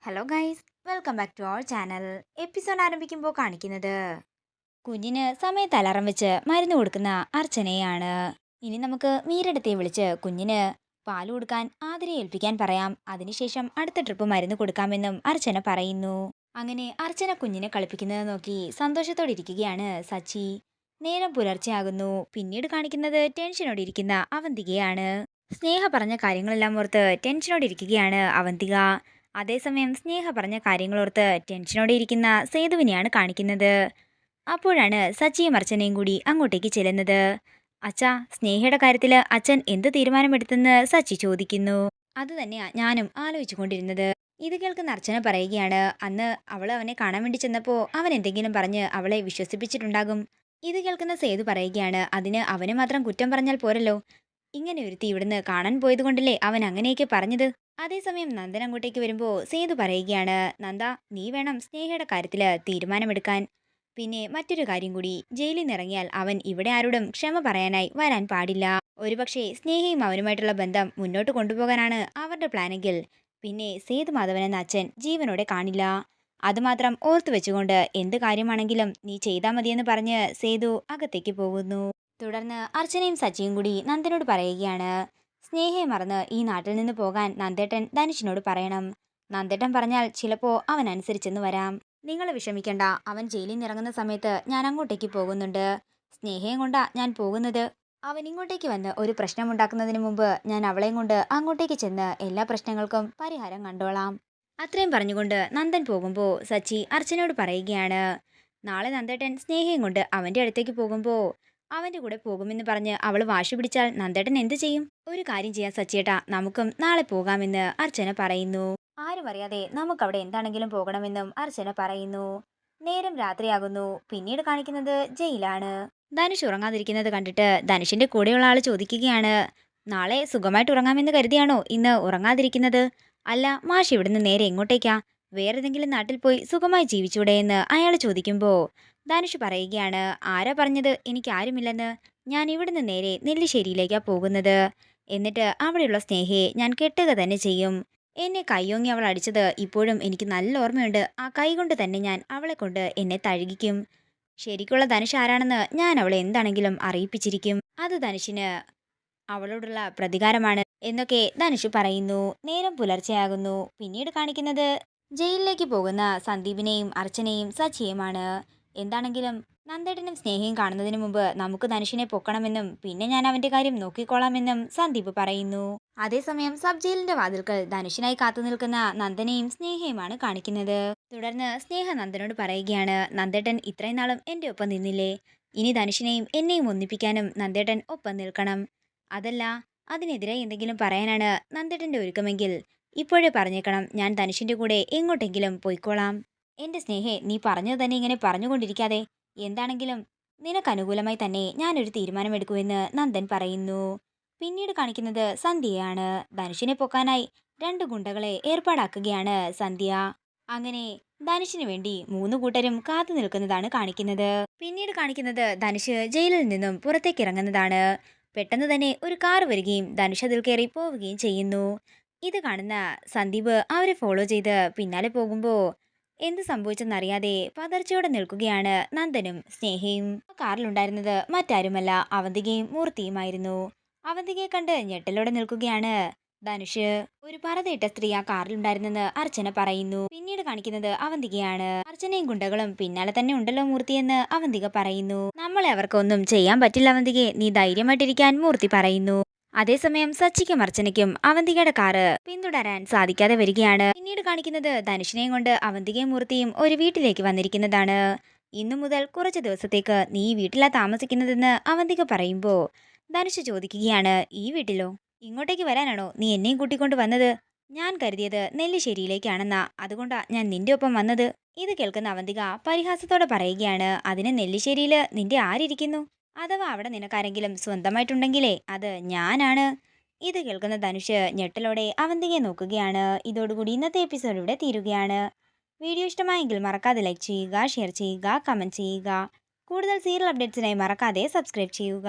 Hello guys, welcome back to our channel. Episode ആരംഭിക്കുമ്പോൾ കാണിക്കുന്നത് കുഞ്ഞിന് സമയത്ത് അലാറം വെച്ച് മരുന്ന് കൊടുക്കുന്ന അർച്ചനയാണ്. ഇനി നമുക്ക് മീരടത്തെ വിളിച്ച് കുഞ്ഞിന് പാല് കൊടുക്കാൻ ആതിരെ ഏൽപ്പിക്കാൻ പറയാം. അതിനുശേഷം അടുത്ത ട്രിപ്പ് മരുന്ന് കൊടുക്കാമെന്നും അർച്ചന പറയുന്നു. അങ്ങനെ അർച്ചന കുഞ്ഞിനെ കളിപ്പിക്കുന്നത് നോക്കി സന്തോഷത്തോടെ ഇരിക്കുകയാണ് സച്ചി. നേരം പുലർച്ചെയാകുന്നു. പിന്നീട് കാണിക്കുന്നത് ടെൻഷനോടെ ഇരിക്കുന്ന അവന്തികയാണ്. സ്നേഹ പറഞ്ഞ കാര്യങ്ങളെല്ലാം ഓർത്ത് ടെൻഷനോടെ ഇരിക്കുകയാണ് അവന്തിക. അതേസമയം സ്നേഹ പറഞ്ഞ കാര്യങ്ങളോർത്ത് ടെൻഷനോടെ ഇരിക്കുന്ന സേതുവിനെയാണ് കാണിക്കുന്നത്. അപ്പോഴാണ് സച്ചിയും അർച്ചനയും കൂടി അങ്ങോട്ടേക്ക് ചെല്ലുന്നത്. അച്ഛാ, സ്നേഹയുടെ കാര്യത്തിൽ അച്ഛൻ എന്ത് തീരുമാനമെടുത്തെന്ന് സച്ചി ചോദിക്കുന്നു. അത് തന്നെയാ ഞാനും ആലോചിച്ചു കൊണ്ടിരുന്നത്. ഇത് കേൾക്കുന്ന അർച്ചന പറയുകയാണ്, അന്ന് അവൾ അവനെ കാണാൻ വേണ്ടി ചെന്നപ്പോൾ അവൻ എന്തെങ്കിലും പറഞ്ഞ് അവളെ വിശ്വസിപ്പിച്ചിട്ടുണ്ടാകും. ഇത് കേൾക്കുന്ന സേതു പറയുകയാണ്, അതിന് അവനെ മാത്രം കുറ്റം പറഞ്ഞാൽ പോരല്ലോ. ഇങ്ങനെ ഒരുത്തി ഇവിടുന്ന് കാണാൻ പോയത് കൊണ്ടല്ലേ അവൻ അങ്ങനെയൊക്കെ പറഞ്ഞത്. അതേസമയം നന്ദൻ അങ്ങോട്ടേക്ക് വരുമ്പോൾ സേതു പറയുകയാണ്, നന്ദ, നീ വേണം സ്നേഹയുടെ കാര്യത്തിൽ തീരുമാനമെടുക്കാൻ. പിന്നെ മറ്റൊരു കാര്യം കൂടി, ജയിലിൽ നിന്നിറങ്ങിയാൽ അവൻ ഇവിടെ ആരോടും ക്ഷമ പറയാനായി വരാൻ പാടില്ല. ഒരുപക്ഷെ സ്നേഹയും അവനുമായിട്ടുള്ള ബന്ധം മുന്നോട്ട് കൊണ്ടുപോകാനാണ് അവരുടെ പ്ലാനെങ്കിൽ പിന്നെ സേതു മാധവൻ എന്ന അച്ഛൻ ജീവനോടെ കാണില്ല. അതുമാത്രം ഓർത്തു വെച്ചുകൊണ്ട് എന്ത് കാര്യമാണെങ്കിലും നീ ചെയ്താൽ മതിയെന്ന് പറഞ്ഞ് സേതു അകത്തേക്ക് പോകുന്നു. തുടർന്ന് അർച്ചനയും സച്ചിയും കൂടി നന്ദനോട് പറയുകയാണ്, സ്നേഹയെ മറന്ന് ഈ നാട്ടിൽ നിന്ന് പോകാൻ നന്ദേട്ടൻ ധനുഷിനോട് പറയണം. നന്ദേട്ടൻ പറഞ്ഞാൽ ചിലപ്പോൾ അവൻ അനുസരിച്ചെന്ന് വരാം. നിങ്ങൾ വിഷമിക്കണ്ട, അവൻ ജയിലിൽ നിന്ന് ഇറങ്ങുന്ന സമയത്ത് ഞാൻ അങ്ങോട്ടേക്ക് പോകുന്നുണ്ട്. സ്നേഹയും കൊണ്ടാ ഞാൻ പോകുന്നത്. അവൻ ഇങ്ങോട്ടേക്ക് വന്ന് ഒരു പ്രശ്നമുണ്ടാക്കുന്നതിന് മുമ്പ് ഞാൻ അവളെയും കൊണ്ട് അങ്ങോട്ടേക്ക് ചെന്ന് എല്ലാ പ്രശ്നങ്ങൾക്കും പരിഹാരം കണ്ടോളാം. അത്രയും പറഞ്ഞുകൊണ്ട് നന്ദൻ പോകുമ്പോൾ സച്ചി അർച്ചനയോട് പറയുകയാണ്, നാളെ നന്ദേട്ടൻ സ്നേഹയും കൊണ്ട് അവൻ്റെ അടുത്തേക്ക് പോകുമ്പോൾ അവൻ്റെ കൂടെ പോകുമെന്ന് പറഞ്ഞ് അവൾ വാശി പിടിച്ചാൽ നന്ദേട്ടൻ എന്ത് ചെയ്യും? ഒരു കാര്യം ചെയ്യാൻ സച്ചിയേട്ടാ, നമുക്കും നാളെ പോകാമെന്ന് അർച്ചന പറയുന്നു. ആരും അറിയാതെ നമുക്കവിടെ എന്താണെങ്കിലും പോകണമെന്നും അർച്ചന പറയുന്നു. നേരം രാത്രിയാകുന്നു. പിന്നീട് കാണിക്കുന്നത് ജയിലാണ്. ധനുഷ് ഉറങ്ങാതിരിക്കുന്നത് കണ്ടിട്ട് ധനുഷിന്റെ കൂടെയുള്ള ആള് ചോദിക്കുകയാണ്, നാളെ സുഖമായിട്ട് ഉറങ്ങാമെന്ന് കരുതിയാണോ ഇന്ന് ഉറങ്ങാതിരിക്കുന്നത്? അല്ല, മാഷ് ഇവിടുന്ന് നേരെ എങ്ങോട്ടേക്കാ? വേറെതെങ്കിലും നാട്ടിൽ പോയി സുഖമായി ജീവിച്ചൂടെ എന്ന് അയാൾ ചോദിക്കുമ്പോൾ ധനുഷ് പറയുകയാണ്, ആരാ പറഞ്ഞത് എനിക്ക് ആരുമില്ലെന്ന്? ഞാൻ ഇവിടുന്ന് നേരെ നെല്ലിശ്ശേരിയിലേക്കാ പോകുന്നത്. എന്നിട്ട് അവിടെയുള്ള സ്നേഹയെ ഞാൻ കെട്ടുക തന്നെ ചെയ്യും. എന്നെ കൈയോങ്ങി അവൾ അടിച്ചത് ഇപ്പോഴും എനിക്ക് നല്ല ഓർമ്മയുണ്ട്. ആ കൈ കൊണ്ട് തന്നെ ഞാൻ അവളെ കൊണ്ട് എന്നെ തഴുകിക്കും. ശരിക്കുള്ള ധനുഷ് ആരാണെന്ന് ഞാൻ അവളെ എന്താണെങ്കിലും അറിയിപ്പിച്ചിരിക്കും. അത് ധനുഷിന് അവളോടുള്ള പ്രതികാരമാണ് എന്നൊക്കെ ധനുഷ് പറയുന്നു. നേരം പുലർച്ചെയാകുന്നു. പിന്നീട് കാണിക്കുന്നത് ജയിലിലേക്ക് പോകുന്ന സന്ദീപിനെയും അർച്ചനയും സച്ചിയുമാണ്. എന്താണെങ്കിലും നന്ദേട്ടനും സ്നേഹയും കാണുന്നതിന് മുമ്പ് നമുക്ക് ധനുഷിനെ പൊക്കണമെന്നും പിന്നെ ഞാൻ അവന്റെ കാര്യം നോക്കിക്കോളാമെന്നും സന്ദീപ് പറയുന്നു. അതേസമയം സബ് ജയിലിന്റെ വാതിൽക്കൽ ധനുഷിനായി കാത്തു നിൽക്കുന്ന നന്ദനെയും സ്നേഹയുമാണ് കാണിക്കുന്നത്. തുടർന്ന് സ്നേഹ നന്ദനോട് പറയുകയാണ്, നന്ദേട്ടൻ ഇത്രയും നാളും എൻ്റെ ഒപ്പം നിന്നില്ലേ? ഇനി ധനുഷിനെയും എന്നെയും ഒന്നിപ്പിക്കാനും നന്ദേട്ടൻ ഒപ്പം നിൽക്കണം. അതല്ല, അതിനെതിരെ എന്തെങ്കിലും പറയാനാണ് നന്ദേട്ടന്റെ ഒരുക്കമെങ്കിൽ ഇപ്പോഴേ പറഞ്ഞേക്കണം, ഞാൻ ധനുഷിന്റെ കൂടെ എങ്ങോട്ടെങ്കിലും പോയിക്കോളാം. എന്റെ സ്നേഹേ, നീ പറഞ്ഞത് തന്നെ ഇങ്ങനെ പറഞ്ഞുകൊണ്ടിരിക്കാതെ. എന്താണെങ്കിലും നിനക്ക് അനുകൂലമായി തന്നെ ഞാനൊരു തീരുമാനമെടുക്കുമെന്ന് നന്ദൻ പറയുന്നു. പിന്നീട് കാണിക്കുന്നത് സന്ധ്യയാണ്. ധനുഷിനെ പൊക്കാനായി 2 ഗുണ്ടകളെ ഏർപ്പാടാക്കുകയാണ് സന്ധ്യ. അങ്ങനെ ധനുഷിന് വേണ്ടി 3 കൂട്ടരും കാത്തു നിൽക്കുന്നതാണ് കാണിക്കുന്നത്. പിന്നീട് കാണിക്കുന്നത് ധനുഷ് ജയിലിൽ നിന്നും പുറത്തേക്ക് ഇറങ്ങുന്നതാണ്. പെട്ടെന്ന് തന്നെ ഒരു കാർ വരികയും ധനുഷ് അതിൽ കയറി പോവുകയും ചെയ്യുന്നു. ഇത് കാണുന്ന സന്ദീപ് അവരെ ഫോളോ ചെയ്ത് പിന്നാലെ പോകുമ്പോൾ എന്ത് സംഭവിച്ചെന്നറിയാതെ പതർച്ചയോടെ നിൽക്കുകയാണ് നന്ദനും സ്നേഹയും. ആ കാറിലുണ്ടായിരുന്നത് മറ്റാരുമല്ല, അവന്തികയും മൂർത്തിയുമായിരുന്നു. അവന്തികയെ കണ്ട് ഞെട്ടലോടെ നിൽക്കുകയാണ് ധനുഷ്. ഒരു പർദ്ദയിട്ട സ്ത്രീ ആ കാറിലുണ്ടായിരുന്നെന്ന് അർച്ചന പറയുന്നു. പിന്നീട് കാണിക്കുന്നത് അവന്തികയാണ്. അർച്ചനയും ഗുണ്ടകളും പിന്നാലെ തന്നെ ഉണ്ടല്ലോ മൂർത്തിയെന്ന് അവന്തിക പറയുന്നു. നമ്മളെ അവർക്കൊന്നും ചെയ്യാൻ പറ്റില്ല അവന്തികയെ, നീ ധൈര്യമായിട്ടിരിക്കാൻ മൂർത്തി പറയുന്നു. അതേസമയം സച്ചിക്കും അർച്ചനയ്ക്കും അവന്തികയുടെ കാറ് പിന്തുടരാൻ സാധിക്കാതെ വരികയാണ്. പിന്നീട് കാണിക്കുന്നത് ധനുഷിനെയും കൊണ്ട് അവന്തികയും മൂർത്തിയും ഒരു വീട്ടിലേക്ക് വന്നിരിക്കുന്നതാണ്. ഇന്നു മുതൽ കുറച്ച് ദിവസത്തേക്ക് നീ ഈ വീട്ടിലാ താമസിക്കുന്നതെന്ന് അവന്തിക പറയുമ്പോൾ ധനുഷ് ചോദിക്കുകയാണ്, ഈ വീട്ടിലോ? ഇങ്ങോട്ടേക്ക് വരാനാണോ നീ എന്നെയും കൂട്ടിക്കൊണ്ട് വന്നത്? ഞാൻ കരുതിയത് നെല്ലിശ്ശേരിയിലേക്കാണെന്നാ, അതുകൊണ്ടാ ഞാൻ നിന്റെ ഒപ്പം വന്നത്. ഇത് കേൾക്കുന്ന അവന്തിക പരിഹാസത്തോടെ പറയുകയാണ്, അതിന് നെല്ലിശ്ശേരിയിൽ നിന്റെ ആരിയ്ക്കുന്നു? അഥവാ അവിടെ നിനക്കാരെങ്കിലും സ്വന്തമായിട്ടുണ്ടെങ്കിലേ അത് ഞാനാണ്. ഇത് കേൾക്കുന്ന ധനുഷ് ഞെട്ടലോടെ അവന്തികയെ നോക്കുകയാണ്. ഇതോടുകൂടി ഇന്നത്തെ എപ്പിസോഡ് ഇവിടെ തീരുകയാണ്. വീഡിയോ ഇഷ്ടമായെങ്കിൽ മറക്കാതെ ലൈക്ക് ചെയ്യുക, ഷെയർ ചെയ്യുക, കമൻറ്റ് ചെയ്യുക. കൂടുതൽ സീരിയൽ അപ്ഡേറ്റ്സിനായി മറക്കാതെ സബ്സ്ക്രൈബ് ചെയ്യുക.